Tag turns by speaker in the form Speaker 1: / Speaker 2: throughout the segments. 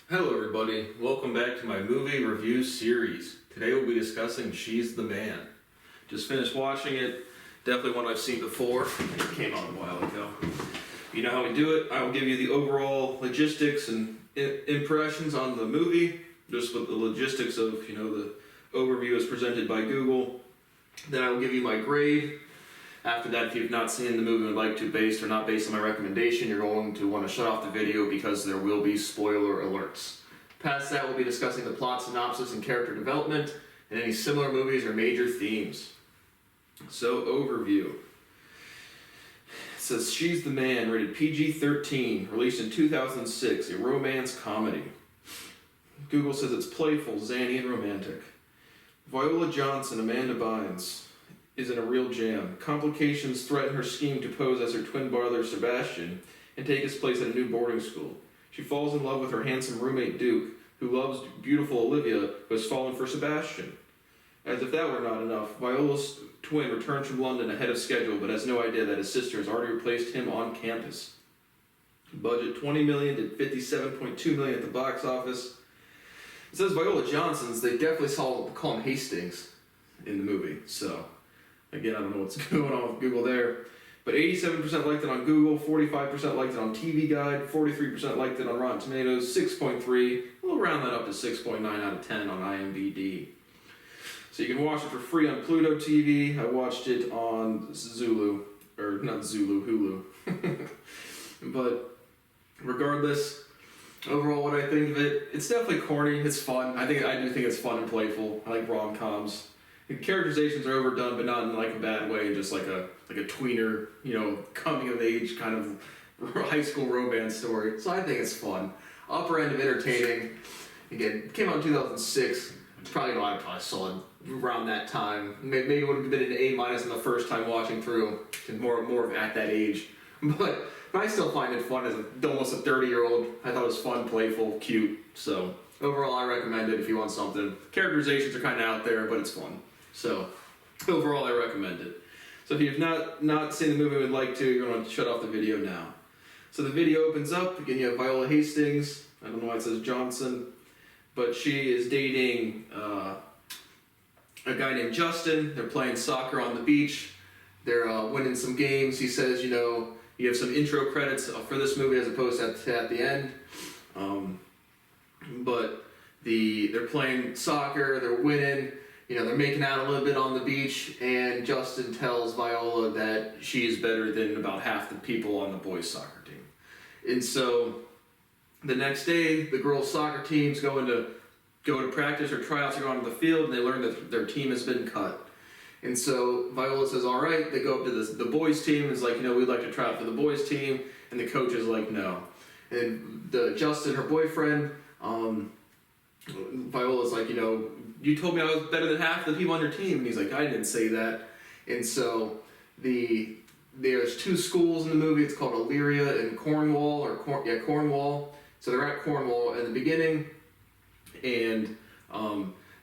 Speaker 1: Hello everybody, welcome back to my movie review series. Today we'll be discussing She's the Man. Just finished watching it, definitely one I've seen before. It came out a while ago. You know how we do it, I will give you the overall logistics and impressions on the movie, just with the logistics of, the overview as presented by Google. Then I will give you my grade. After that, if you've not seen the movie and would like to, based or not based on my recommendation, you're going to want to shut off the video because there will be spoiler alerts. Past that, we'll be discussing the plot synopsis and character development, and any similar movies or major themes. So, overview. It says She's the Man, rated PG-13, released in 2006, a romance comedy. Google says it's playful, zany, and romantic. Viola Johnson, Amanda Bynes, is in a real jam. Complications threaten her scheme to pose as her twin brother Sebastian and take his place at a new boarding school. She falls in love with her handsome roommate Duke, who loves beautiful Olivia, who has fallen for Sebastian. As if that were not enough, Viola's twin returns from London ahead of schedule, but has no idea that his sister has already replaced him on campus. Budget $20 million to $57.2 million at the box office. It says Viola Johnson's. They definitely call him Hastings in the movie, so again, I don't know what's going on with Google there. But 87% liked it on Google, 45% liked it on TV Guide, 43% liked it on Rotten Tomatoes, 6.3. We'll round that up to 6.9 out of 10 on IMDb. So you can watch it for free on Pluto TV. I watched it on Hulu. But regardless, overall what I think of it, it's definitely corny, it's fun. I do think it's fun and playful. I like rom-coms. The characterizations are overdone, but not in like a bad way, just like a tweener, coming of age kind of high school romance story. So I think it's fun. Upper end of entertaining. Again, it came out in 2006. I probably saw it around that time. Maybe it would have been an A- in the first time watching through, more of at that age. But I still find it fun as almost a 30-year-old. I thought it was fun, playful, cute. So overall, I recommend it if you want something. Characterizations are kind of out there, but it's fun. So, overall, I recommend it. So if you've not seen the movie and would like to, you're going to shut off the video now. So the video opens up. Again, you have Viola Hastings. I don't know why it says Johnson. But she is dating a guy named Justin. They're playing soccer on the beach. They're winning some games. He says, you have some intro credits for this movie as opposed to at the end. But they're playing soccer. They're winning. They're making out a little bit on the beach, and Justin tells Viola that she's better than about half the people on the boys' soccer team. And so the next day, the girls' soccer team's go to practice or tryouts or go onto the field, and they learn that their team has been cut. And so Viola says, all right. They go up to the boys' team and is like, we'd like to try out for the boys' team. And the coach is like, no. And Justin, her boyfriend, Viola's like, you told me I was better than half the people on your team. And he's like, I didn't say that. And so there's two schools in the movie. It's called Elyria and Cornwall, Cornwall. So they're at Cornwall in the beginning. And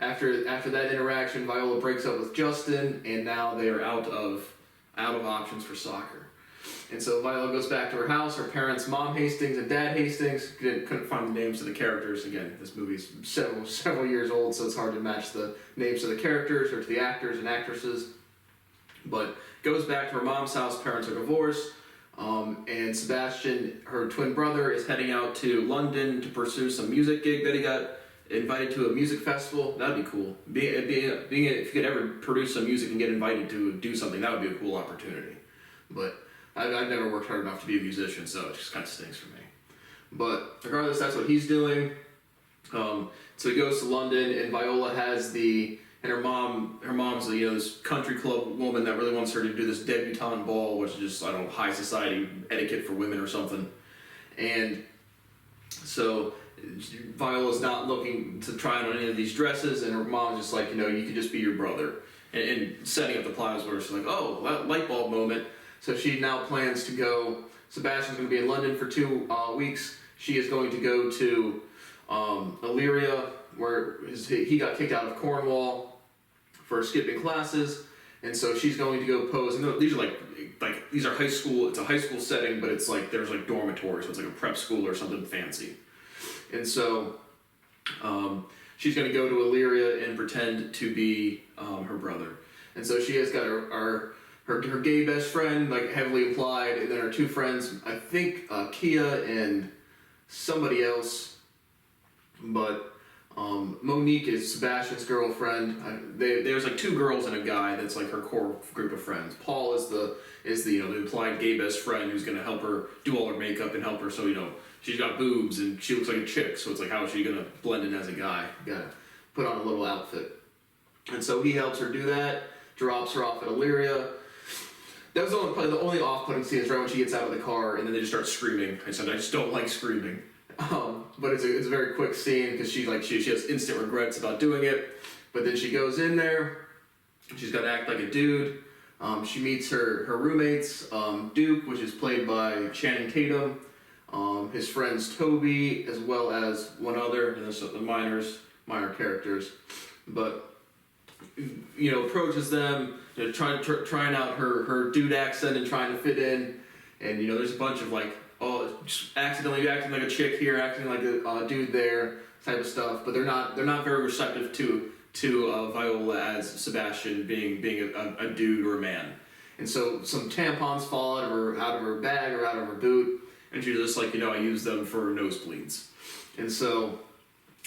Speaker 1: after that interaction, Viola breaks up with Justin, and now they are out of options for soccer. And so Viola goes back to her house. Her parents, Mom Hastings and Dad Hastings, couldn't find the names of the characters. Again, this movie's several years old, so it's hard to match the names of the characters or to the actors and actresses. But goes back to her mom's house. Parents are divorced. And Sebastian, her twin brother, is heading out to London to pursue some music gig that he got invited to a music festival. That'd be cool. If you could ever produce some music and get invited to do something, that would be a cool opportunity. But I've never worked hard enough to be a musician, so it just kind of stinks for me. But regardless, that's what he's doing. So he goes to London, and Viola has her mom's this country club woman that really wants her to do this debutante ball, which is just, high society etiquette for women or something. And so Viola's not looking to try on any of these dresses, and her mom's just like, you could just be your brother. And setting up the plans where she's like, oh, light bulb moment. So she now plans to go. Sebastian's going to be in London for 2 weeks. She is going to go to Elyria, where he got kicked out of Cornwall for skipping classes, and so she's going to go pose. And these are these are high school. It's a high school setting, but it's like there's like dormitories, so it's like a prep school or something fancy. And so she's going to go to Illyria and pretend to be her brother. And so she has got her gay best friend, like heavily implied, and then her two friends, I think Kia and somebody else, but Monique is Sebastian's girlfriend. There's like two girls and a guy that's like her core group of friends. Paul is the the implied gay best friend who's gonna help her do all her makeup and help her. So she's got boobs and she looks like a chick. So it's like, how is she gonna blend in as a guy? Gotta put on a little outfit. And so he helps her do that. Drops her off at Illyria. That was probably the only off-putting scene is right when she gets out of the car and then they just start screaming. I said I just don't like screaming. But it's a very quick scene because she has instant regrets about doing it. But then she goes in there. She's got to act like a dude. She meets her roommates, Duke, which is played by Channing Tatum. His friends Toby, as well as one other, and there's the minor characters. But approaches them, trying out her dude accent and trying to fit in. And there's a bunch of just accidentally acting like a chick here, acting like a dude there, type of stuff. But they're not very receptive to Viola as Sebastian being a dude or a man. And so some tampons fall out of her bag or out of her boot, and she's just like, I use them for nosebleeds. And so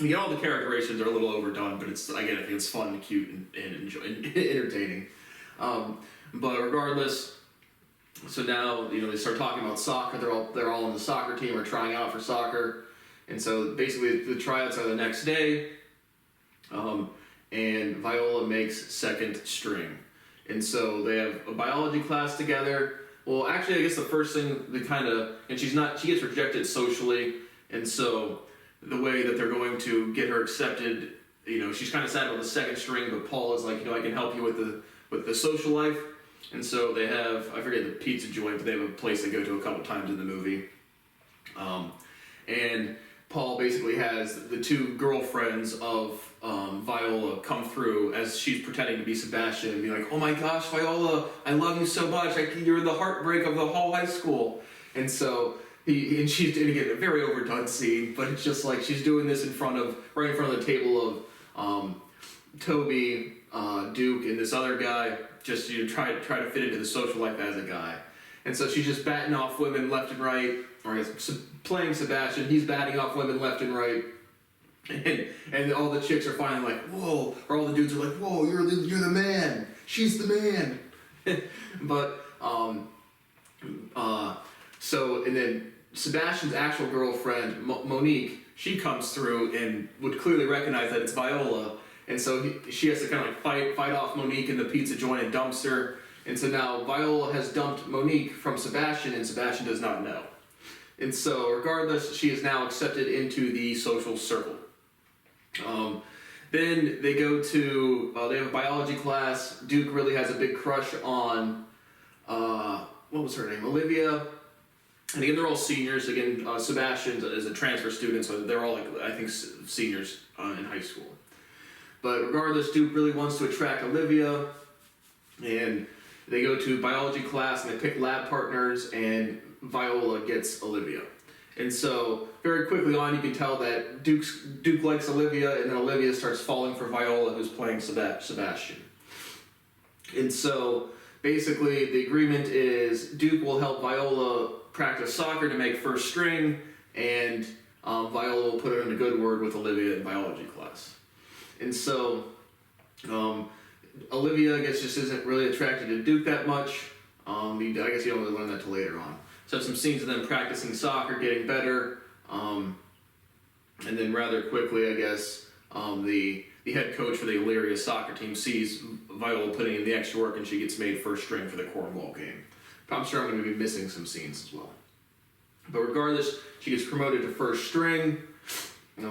Speaker 1: all the characterizations are a little overdone, but I think it's fun and cute and entertaining. But regardless. So now, they start talking about soccer. They're all on the soccer team or trying out for soccer. And so basically the tryouts are the next day. And Viola makes second string. And so they have a biology class together. Well, actually, I guess the first thing she gets rejected socially. And so the way that they're going to get her accepted, she's kind of sad about the second string, but Paul is like, I can help you with the social life. And so they have, I forget the pizza joint, but they have a place they go to a couple times in the movie. And Paul basically has the two girlfriends of Viola come through as she's pretending to be Sebastian and be like, oh my gosh, Viola, I love you so much. You're the heartbreak of the whole high school. And so she's doing a very overdone scene, but it's just like she's doing this right in front of the table of Toby, Duke, and this other guy. Just try to fit into the social life as a guy. And so she's just batting off women left and right, or I guess playing Sebastian, he's batting off women left and right. And all the chicks are finally like, whoa, or all the dudes are like, whoa, you're the man, she's the man. But, and then Sebastian's actual girlfriend, Monique, she comes through and would clearly recognize that it's Viola. And so she has to kind of fight off Monique in the pizza joint and dumps her. And so now Viola has dumped Monique from Sebastian, and Sebastian does not know. And so regardless, she is now accepted into the social circle. Then they go to, they have a biology class. Duke really has a big crush on, what was her name, Olivia. And again, they're all seniors. Again, Sebastian is a transfer student, so they're all, I think, seniors in high school. But regardless, Duke really wants to attract Olivia, and they go to biology class and they pick lab partners, and Viola gets Olivia. And so very quickly on, you can tell that Duke likes Olivia, and then Olivia starts falling for Viola, who's playing Sebastian. And so basically the agreement is Duke will help Viola practice soccer to make first string, and Viola will put her in a good word with Olivia in biology class. And so, Olivia, I guess, just isn't really attracted to Duke that much. I guess you don't really learn that till later on. So some scenes of them practicing soccer, getting better, and then rather quickly, I guess, the head coach for the Illyria soccer team sees Viola putting in the extra work, and she gets made first string for the Cornwall game. But I'm sure I'm going to be missing some scenes as well. But regardless, she gets promoted to first string. I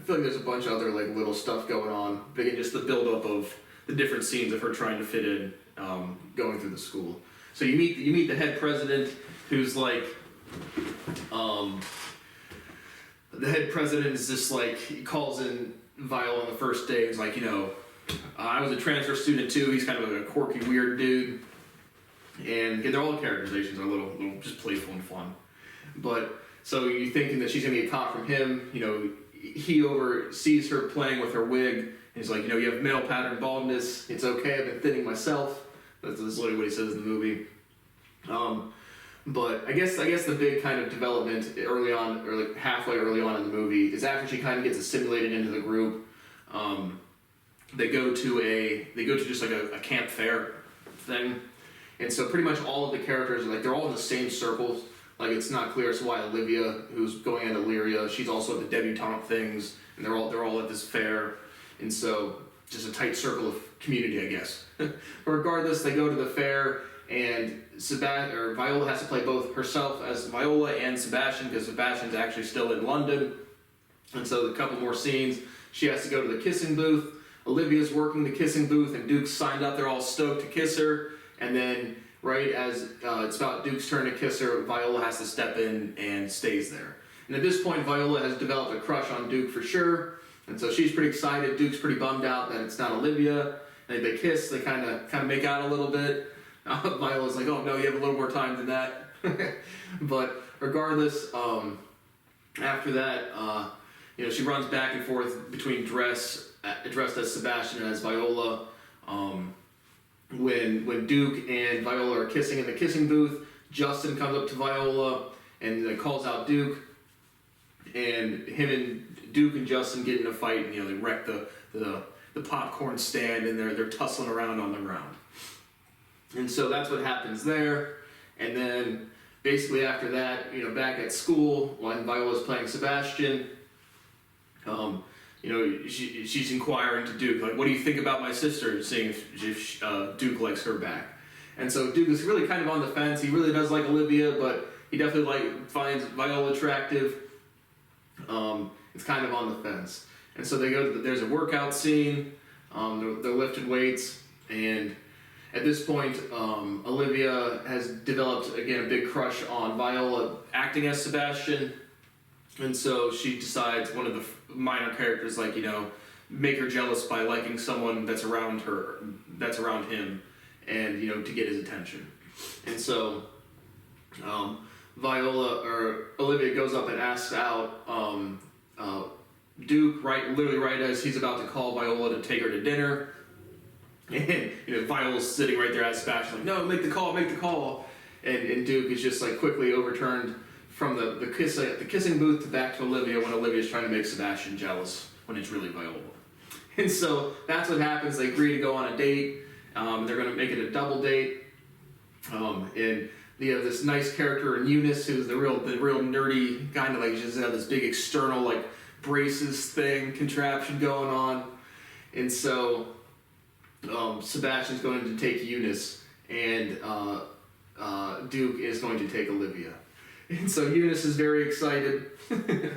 Speaker 1: feel like there's a bunch of other little stuff going on. But again, just the build-up of the different scenes of her trying to fit in, going through the school. So you meet the head president, who's the head president is just he calls in Viola on the first day. He's like, I was a transfer student too. He's kind of a quirky, weird dude. And they're all characterizations are a little just playful and fun. But so you're thinking that she's gonna get caught from him. he oversees her playing with her wig. And he's like, you have male pattern baldness. It's okay. I've been thinning myself. That's literally what he says in the movie. But I guess the big kind of development early on, or like halfway early on in the movie, is after she kind of gets assimilated into the group. They go to just like a camp fair thing, and so pretty much all of the characters they're all in the same circles. Like it's not clear as to why Olivia, who's going at Illyria, she's also at the debutante things, and they're all at this fair, and so just a tight circle of community, I guess. But regardless, they go to the fair, and Viola has to play both herself as Viola and Sebastian, because Sebastian's actually still in London, and so a couple more scenes. She has to go to the kissing booth. Olivia's working the kissing booth, and Duke's signed up. They're all stoked to kiss her, and then right as it's about Duke's turn to kiss her, Viola has to step in and stays there. And at this point, Viola has developed a crush on Duke for sure, and so she's pretty excited. Duke's pretty bummed out that it's not Olivia. And they kiss. They kind of make out a little bit. Viola's like, "Oh no, you have a little more time than that." But regardless, after that, she runs back and forth between dressed as Sebastian and as Viola. When Duke and Viola are kissing in the kissing booth, Justin comes up to Viola and calls out Duke, and him and Duke and Justin get in a fight, and they wreck the popcorn stand, and they're tussling around on the ground. And so that's what happens there. And then basically after that, back at school when Viola's playing Sebastian, she's inquiring to Duke, like, what do you think about my sister, seeing if Duke likes her back. And so Duke is really kind of on the fence. He really does like Olivia, but he definitely finds Viola attractive. It's kind of on the fence. And so they there's a workout scene, they're lifting weights, and at this point, Olivia has developed, again, a big crush on Viola acting as Sebastian, and so she decides one of the minor characters, make her jealous by liking someone that's around him, and, to get his attention. And so, Olivia goes up and asks out, Duke, literally right as he's about to call Viola to take her to dinner, and Viola's sitting right there as Sebastian, like, no, make the call, and Duke is just quickly overturned from the kissing booth back to Olivia when Olivia's trying to make Sebastian jealous when it's really Viola. And so that's what happens. They agree to go on a date. They're going to make it a double date, and you have this nice character in Eunice, who's the real nerdy kind of just have this big external braces contraption going on, and so Sebastian's going to take Eunice, and Duke is going to take Olivia, and so Eunice is very excited, and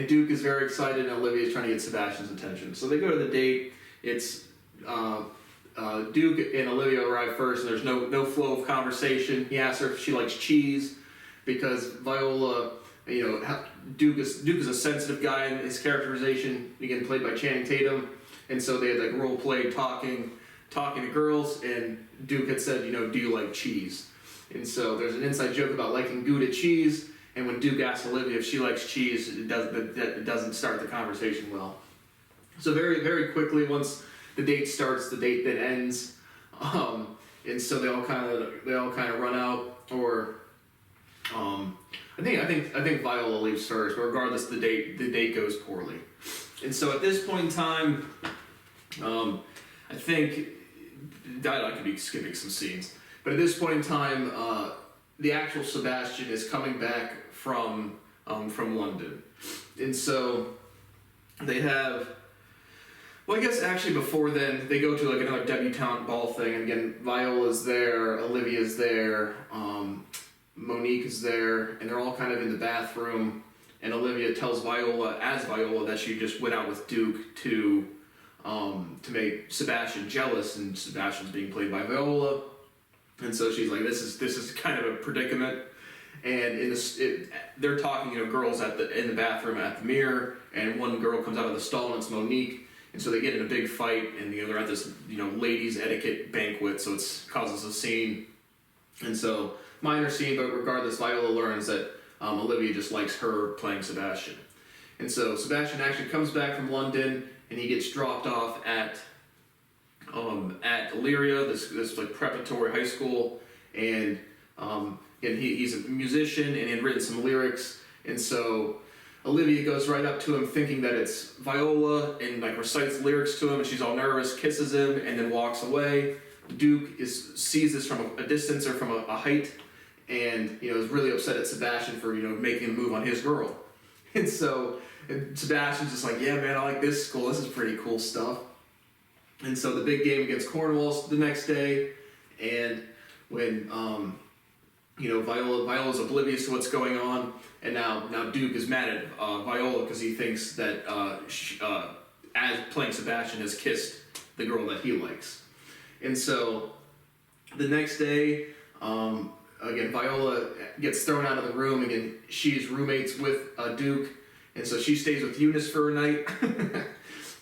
Speaker 1: Duke is very excited, and Olivia is trying to get Sebastian's attention. So they go to the date. It's Duke and Olivia arrive first, and there's no flow of conversation. He asks her if she likes cheese, because Viola, Duke is a sensitive guy in his characterization, again played by Channing Tatum, and so they had role played talking to girls, and Duke had said, do you like cheese? And so there's an inside joke about liking Gouda cheese, and when Duke asks Olivia if she likes cheese, it doesn't start the conversation well. So very, very quickly, once the date starts, the date then ends, and so they all kind of run out. Or I think Viola leaves first, but regardless, the date goes poorly. And so at this point in time, I think I could be skipping some scenes, but at this point in time, the actual Sebastian is coming back from London, and so they have. Well, I guess actually before then, they go to another debutante ball thing, and again, Viola's there, Olivia's there, Monique is there, and they're all kind of in the bathroom, and Olivia tells Viola that she just went out with Duke to make Sebastian jealous, and Sebastian's being played by Viola, and so she's like, this is kind of a predicament, and they're talking, girls in the bathroom at the mirror, and one girl comes out of the stall, and it's Monique. And so they get in a big fight, and they're at this ladies' etiquette banquet, so it causes a scene. And so minor scene, but regardless, Viola learns that Olivia just likes her playing Sebastian.
Speaker 2: And so Sebastian actually comes back from London, and he gets dropped off at Illyria, this like preparatory high school, and he's a musician and he had written some lyrics, and so Olivia goes right up to him thinking that it's Viola and like recites lyrics to him, and she's all nervous, kisses him, and then walks away. Duke sees this from a distance or from a height, and is really upset at Sebastian for making a move on his girl. And so Sebastian's just like, yeah man, I like this school, this is pretty cool stuff. And so the big game against Cornwall the next day, and when Viola's oblivious to what's going on, and now Duke is mad at Viola because he thinks that as playing Sebastian has kissed the girl that he likes. And so the next day, again, Viola gets thrown out of the room. Again, she's roommates with Duke, and so she stays with Eunice for a night.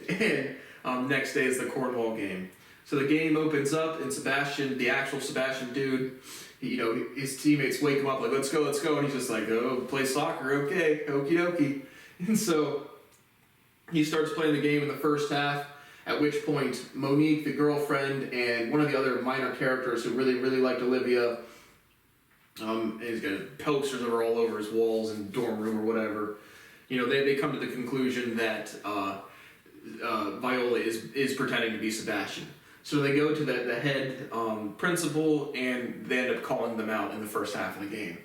Speaker 2: And next day is the Cornwall game. So the game opens up, and Sebastian, the actual Sebastian dude, his teammates wake him up like, let's go, and he's just like, oh, play soccer, okay, okie dokie. And so he starts playing the game in the first half, at which point Monique, the girlfriend, and one of the other minor characters who really, really liked Olivia, and he's got posters that are all over his walls in the dorm room or whatever, they come to the conclusion that Viola is pretending to be Sebastian. So they go to the head principal, and they end up calling them out in the first half of the game.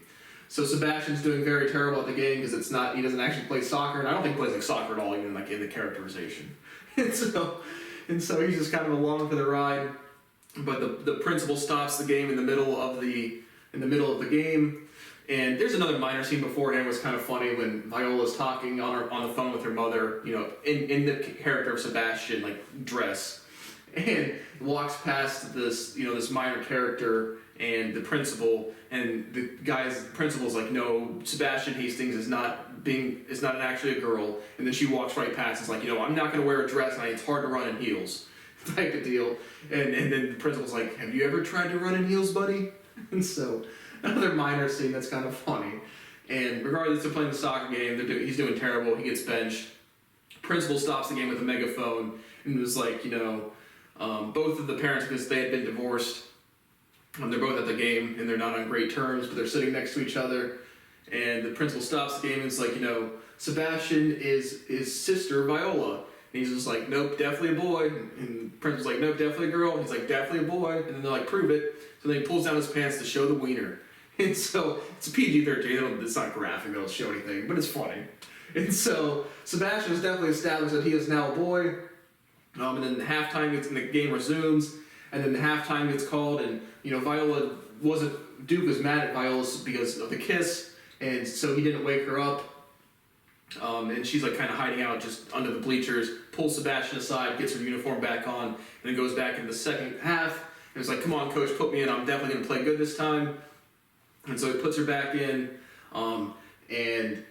Speaker 2: So Sebastian's doing very terrible at the game because he doesn't actually play soccer, and I don't think he plays like soccer at all, even like in the characterization. And so he's just kind of along for the ride. But the principal stops the game in the middle of the game. And there's another minor scene beforehand was kind of funny when Viola's talking on the phone with her mother, in the character of Sebastian, like dress, and walks past this minor character and the principal, and the principal's like, no, Sebastian Hastings is not actually a girl, and then she walks right past. It's like, I'm not going to wear a dress, and it's hard to run in heels, type of deal. And then the principal's like, have you ever tried to run in heels, buddy? And so another minor scene that's kind of funny. And regardless of playing the soccer game, he's doing terrible. He gets benched. Principal stops the game with a megaphone and was like, both of the parents, because they had been divorced, they're both at the game and they're not on great terms, but they're sitting next to each other. And the principal stops the game and is like, Sebastian is his sister Viola. And he's just like, nope, definitely a boy. And the principal's like, nope, definitely a girl. And he's like, definitely a boy. And then they're like, prove it. So then he pulls down his pants to show the wiener. And so it's PG-13. It's not graphic. They don't show anything, but it's funny. And so Sebastian has definitely established that he is now a boy. And then the halftime and the game resumes, and then the halftime gets called, and Duke was mad at Viola because of the kiss, and so he didn't wake her up. And she's like kind of hiding out just under the bleachers, pulls Sebastian aside, gets her uniform back on, and then goes back into the second half, and it's like, come on coach, put me in, I'm definitely going to play good this time. And so he puts her back in, and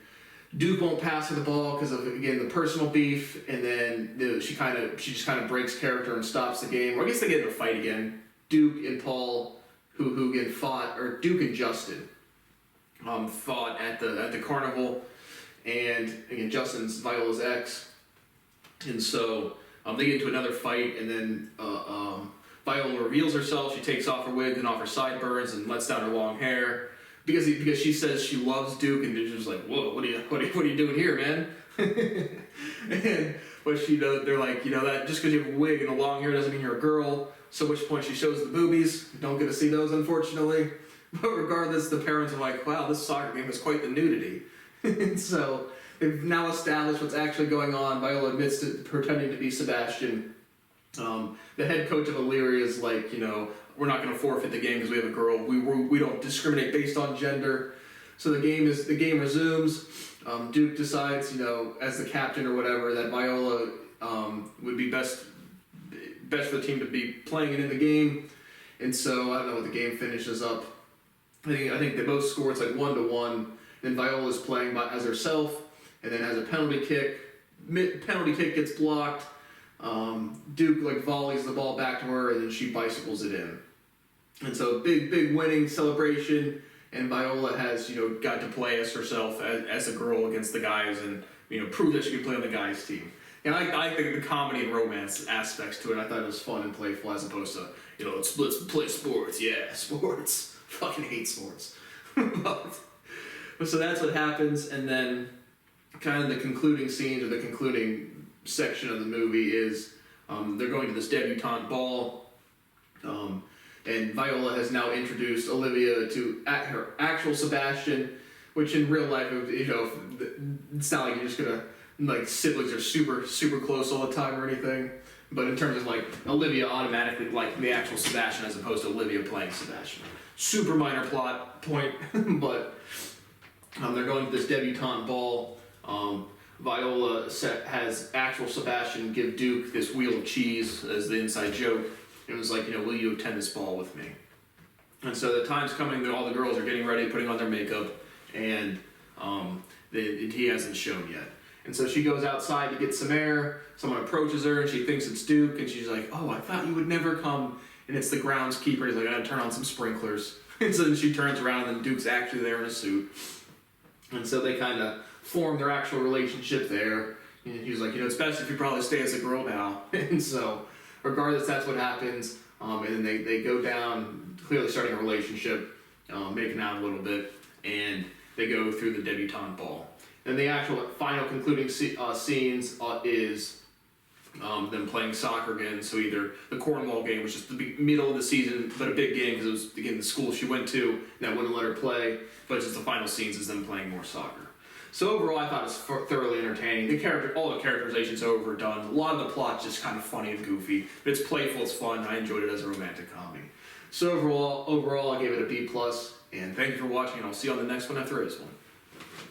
Speaker 2: Duke won't pass her the ball because of, again, the personal beef, and then she just kind of breaks character and stops the game. Or I guess they get in a fight again. Duke and Paul, who again fought, or Duke and Justin, fought at the carnival, and again Justin's Viola's ex, and so they get into another fight, and then Viola reveals herself. She takes off her wig and off her sideburns and lets down her long hair. Because she says she loves Duke, and Duke's just like, whoa, what are you doing here, man? But they're like, that just because you have a wig and a long hair doesn't mean you're a girl. So at which point she shows the boobies. Don't get to see those, unfortunately. But regardless, the parents are like, wow, this soccer game is quite the nudity. And so they've now established what's actually going on. Viola admits to pretending to be Sebastian. The head coach of Illyria is like, we're not going to forfeit the game because we have a girl. We don't discriminate based on gender. So the game resumes. Duke decides, as the captain or whatever, that Viola would be best for the team to be playing it in the game. And so I don't know what the game finishes up. I think they both score. It's like 1-1. Then Viola's playing as herself, and then has a penalty kick. Penalty kick gets blocked. Duke volleys the ball back to her, and then she bicycles it in. And so big winning celebration, and Viola has got to play as herself as a girl against the guys, and prove that she could play on the guys' team. And I think the comedy and romance aspects to it, I thought it was fun and playful as opposed to, let's play sports. Yeah, sports. Fucking hate sports. So that's what happens, and then kind of the concluding scenes or the concluding section of the movie is they're going to this debutante ball, and Viola has now introduced Olivia to her actual Sebastian, which in real life, it's not like you're just gonna, like, siblings are super, super close all the time or anything. But in terms of, like, Olivia automatically like the actual Sebastian as opposed to Olivia playing Sebastian. Super minor plot point, but they're going to this debutante ball. Viola has actual Sebastian give Duke this wheel of cheese as the inside joke. It was like, will you attend this ball with me? And so the time's coming that all the girls are getting ready, putting on their makeup, and he hasn't shown yet. And so she goes outside to get some air. Someone approaches her, and she thinks it's Duke, and she's like, "Oh, I thought you would never come." And it's the groundskeeper. He's like, "I gotta turn on some sprinklers." And so then she turns around, and Duke's actually there in a suit. And so they kind of form their actual relationship there. And he's like, it's best if you probably stay as a girl now. And so, regardless, that's what happens. And then they go down, clearly starting a relationship, making out a little bit, and they go through the debutante ball. And the actual final concluding scenes is them playing soccer again. So either the Cornwall game, which is the middle of the season, but a big game because it was, again, the school she went to, and that wouldn't let her play. But it's just the final scenes is them playing more soccer. So overall, I thought it was thoroughly entertaining. All the characterization's overdone. A lot of the plot's just kind of funny and goofy, but it's playful, it's fun. I enjoyed it as a romantic comedy. So overall, I gave it a B+. And thank you for watching, and I'll see you on the next one after this one.